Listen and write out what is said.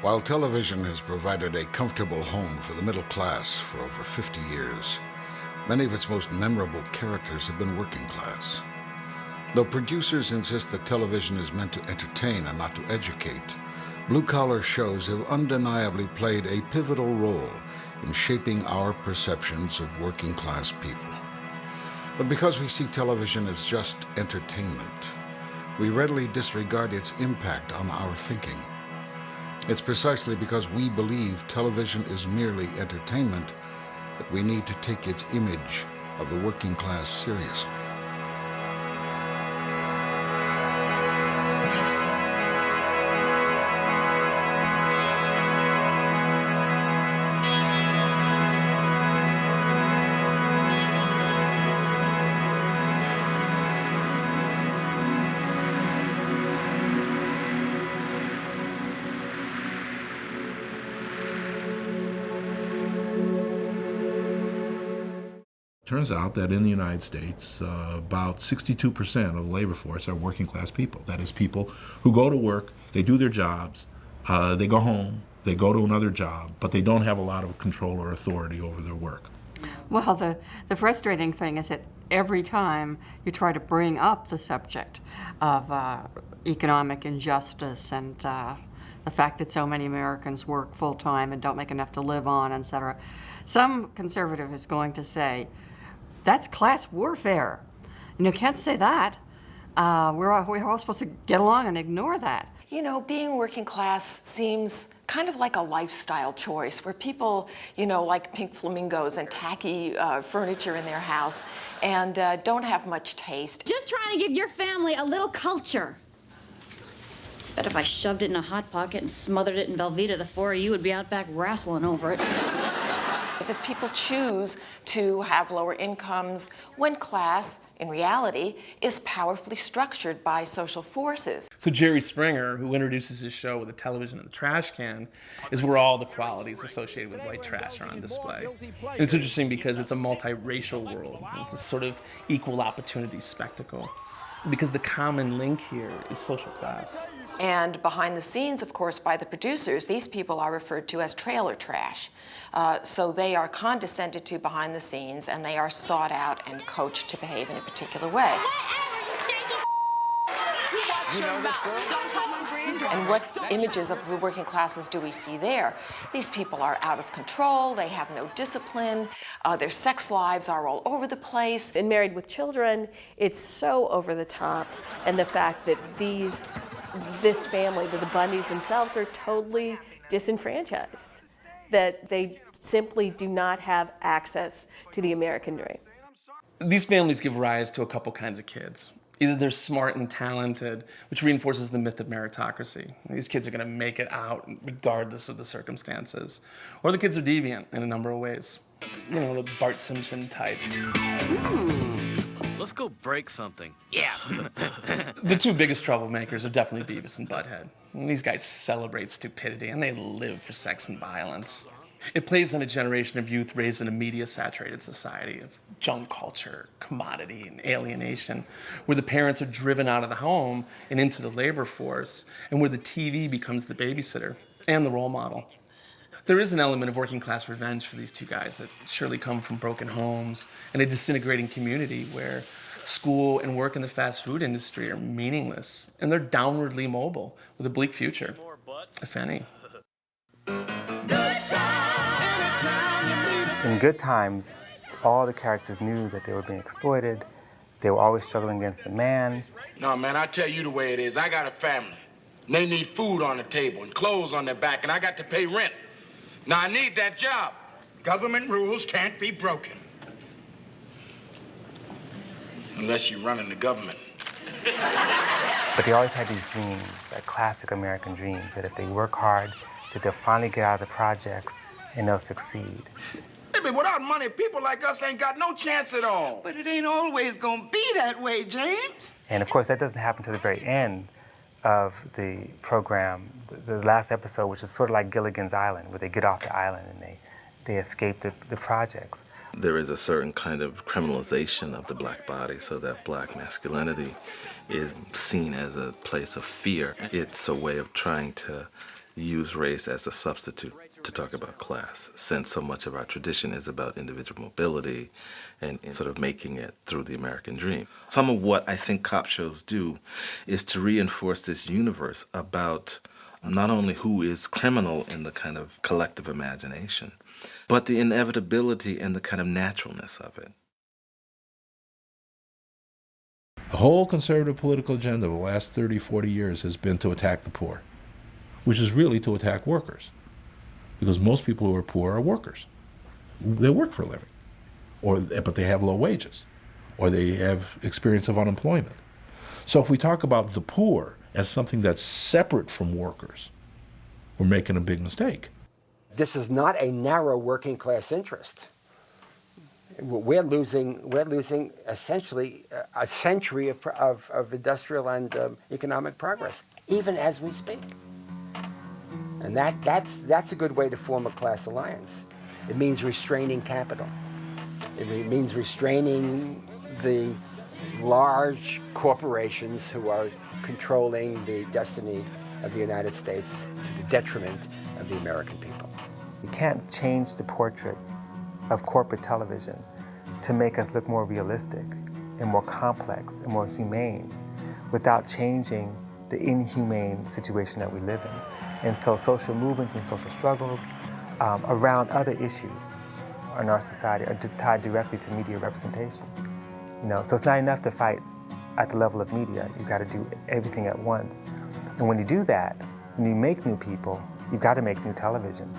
While television has provided a comfortable home for the middle class for over 50 years, many of its most memorable characters have been working class. Though producers insist that television is meant to entertain and not to educate, blue-collar shows have undeniably played a pivotal role in shaping our perceptions of working-class people. But because we see television as just entertainment, we readily disregard its impact on our thinking. It's precisely because we believe television is merely entertainment that we need to take its image of the working class seriously. Turns out that in the United States, about 62% of the labor force are working class people. That is, people who go to work, they do their jobs, they go home, they go to another job, but they don't have a lot of control or authority over their work. Well, the frustrating thing is that every time you try to bring up the subject of economic injustice and the fact that so many Americans work full-time and don't make enough to live on, et cetera, some conservative is going to say, that's class warfare. You can't say that. We're all supposed to get along and ignore that. You know, being working class seems kind of like a lifestyle choice where people, like pink flamingos and tacky furniture in their house and don't have much taste. Just trying to give your family a little culture. Bet if I shoved it in a Hot Pocket and smothered it in Velveeta, the four of you would be out back wrestling over it. If people choose to have lower incomes when class, in reality, is powerfully structured by social forces. So Jerry Springer, who introduces his show with a television in the trash can, is where all the qualities associated with white trash are on display. And it's interesting because it's a multiracial world. It's a sort of equal opportunity spectacle. Because the common link here is social class. And behind the scenes, of course, by the producers, these people are referred to as trailer trash. So they are condescended to behind the scenes, and they are sought out and coached to behave in a particular way. And what images of the working classes do we see there? These people are out of control, they have no discipline, their sex lives are all over the place. In Married with Children, it's so over the top, and the fact that this family, the Bundys themselves, are totally disenfranchised, that they simply do not have access to the American dream. These families give rise to a couple kinds of kids. Either they're smart and talented, which reinforces the myth of meritocracy. These kids are going to make it out regardless of the circumstances. Or the kids are deviant in a number of ways. The Bart Simpson type. Let's go break something. Yeah. The two biggest troublemakers are definitely Beavis and Butthead. These guys celebrate stupidity and they live for sex and violence. It plays on a generation of youth raised in a media-saturated society of junk culture, commodity, and alienation, where the parents are driven out of the home and into the labor force, and where the TV becomes the babysitter and the role model. There is an element of working-class revenge for these two guys that surely come from broken homes and a disintegrating community where school and work in the fast food industry are meaningless, and they're downwardly mobile with a bleak future, if any. In Good Times, all the characters knew that they were being exploited. They were always struggling against the man. No, man, I tell you the way it is. I got a family. And they need food on the table and clothes on their back, and I got to pay rent. Now, I need that job. Government rules can't be broken. Unless you're running the government. But they always had these dreams, like classic American dreams, that if they work hard, that they'll finally get out of the projects and they'll succeed. Hey, but without money, people like us ain't got no chance at all. But it ain't always gonna be that way, James. And of course, that doesn't happen to the very end of the program, the last episode, which is sort of like Gilligan's Island, where they get off the island and they escape the projects. There is a certain kind of criminalization of the black body, so that black masculinity is seen as a place of fear. It's a way of trying to use race as a substitute to talk about class, since so much of our tradition is about individual mobility and sort of making it through the American dream. Some of what I think cop shows do is to reinforce this universe about not only who is criminal in the kind of collective imagination, but the inevitability and the kind of naturalness of it. The whole conservative political agenda of the last 30, 40 years has been to attack the poor, which is really to attack workers. Because most people who are poor are workers. They work for a living, but they have low wages, or they have experience of unemployment. So if we talk about the poor as something that's separate from workers, we're making a big mistake. This is not a narrow working class interest. We're losing essentially a century of industrial and economic progress, even as we speak. And that's a good way to form a class alliance. It means restraining capital. It means restraining the large corporations who are controlling the destiny of the United States to the detriment of the American people. You can't change the portrait of corporate television to make us look more realistic and more complex and more humane without changing the inhumane situation that we live in. And so social movements and social struggles around other issues in our society are tied directly to media representations. So it's not enough to fight at the level of media. You've got to do everything at once. And when you do that, when you make new people, you've got to make new television.